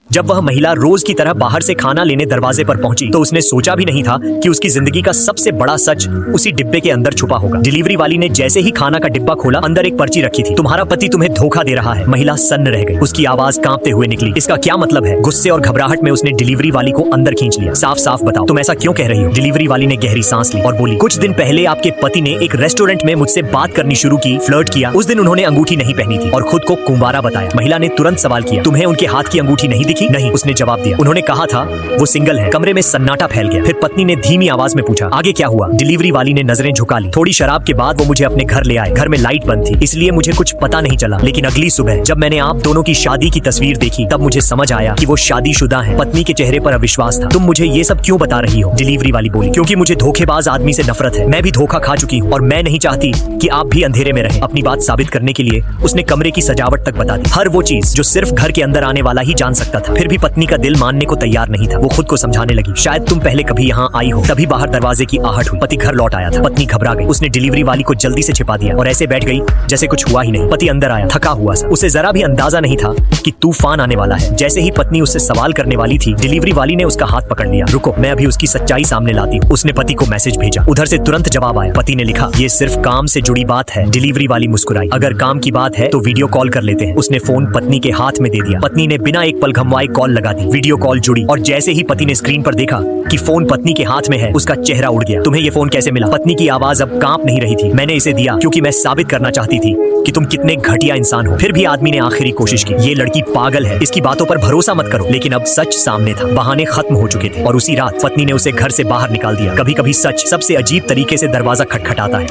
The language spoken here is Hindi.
जब वह महिला रोज की तरह बाहर से खाना लेने दरवाजे पर पहुंची तो उसने सोचा भी नहीं था कि उसकी जिंदगी का सबसे बड़ा सच उसी डिब्बे के अंदर छुपा होगा। डिलीवरी वाली ने जैसे ही खाना का डिब्बा खोला, अंदर एक पर्ची रखी थी, तुम्हारा पति तुम्हें धोखा दे रहा है। महिला सन्न रह गई, उसकी आवाज कांपते हुए निकली, इसका क्या मतलब है? गुस्से और घबराहट में उसने डिलीवरी वाली को अंदर खींच लिया। साफ साफ बताओ, तुम ऐसा क्यों कह रही हो? डिलीवरी वाली ने गहरी सांस ली और बोली, कुछ दिन पहले आपके पति ने एक रेस्टोरेंट में मुझसे बात करनी शुरू की, फ्लर्ट किया। उस दिन उन्होंने अंगूठी नहीं पहनी थी और खुद को कुंवारा बताया। महिला ने तुरंत सवाल किया, तुम्हें उनके हाथ की अंगूठी नहीं दिखी? नहीं, उसने जवाब दिया, उन्होंने कहा था वो सिंगल है। कमरे में सन्नाटा फैल गया। फिर पत्नी ने धीमी आवाज में पूछा, आगे क्या हुआ? डिलीवरी वाली ने नजरें झुका ली। थोड़ी शराब के बाद वो मुझे अपने घर ले आए। घर में लाइट बंद थी, इसलिए मुझे कुछ पता नहीं चला। लेकिन अगली सुबह जब मैंने आप दोनों की शादी की तस्वीर देखी, तब मुझे समझ आया कि वो शादीशुदा है। पत्नी के चेहरे पर अविश्वास था। तुम मुझे ये सब क्यों बता रही हो? डिलीवरी वाली बोली, क्योंकि मुझे धोखेबाज आदमी से नफरत है। मैं भी धोखा खा चुकी हूँ और मैं नहीं चाहती कि आप भी अंधेरे में रहें। अपनी बात साबित करने के लिए उसने कमरे की सजावट तक बता दी, हर वो चीज जो सिर्फ घर के अंदर आने वाला ही जान सकता था। फिर भी पत्नी का दिल मानने को तैयार नहीं था। वो खुद को समझाने लगी, शायद तुम पहले कभी यहाँ आई हो। तभी बाहर दरवाजे की आहट हुई। पति घर लौट आया था। पत्नी घबरा गई। उसने डिलीवरी वाली को जल्दी से छिपा दिया और ऐसे बैठ गई जैसे कुछ हुआ ही नहीं। पति अंदर आया, थका हुआ सा। उसे जरा भी अंदाजा नहीं था कि तूफान आने वाला है। जैसे ही पत्नी उससे सवाल करने वाली थी, डिलीवरी वाली ने उसका हाथ पकड़ लिया। रुको, मैं अभी उसकी सच्चाई सामने लाती हूँ। उसने पति को मैसेज भेजा। उधर से तुरंत जवाब आया। पति ने लिखा, ये सिर्फ काम से जुड़ी बात है। डिलीवरी वाली मुस्कुराई, अगर काम की बात है तो वीडियो कॉल कर लेते हैं। उसने फोन पत्नी के हाथ में दे दिया। पत्नी ने बिना एक पल घमवाए कॉल लगा दी। वीडियो कॉल जुड़ी और जैसे ही पति ने स्क्रीन पर देखा कि फोन पत्नी के हाथ में है, उसका चेहरा उड़ गया। तुम्हें ये फोन कैसे मिला? पत्नी की आवाज अब कांप नहीं रही थी। मैंने इसे दिया क्योंकि मैं साबित करना चाहती थी कि तुम कितने घटिया इंसान हो। फिर भी आदमी ने आखिरी कोशिश की। ये लड़की पागल है, इसकी बातों पर भरोसा मत करो। लेकिन अब सच सामने था। बहाने खत्म हो चुके थे और उसी रात पत्नी ने उसे घर से बाहर निकाल दिया। कभी कभी सच सबसे अजीब तरीके से दरवाजा खटखटाता है।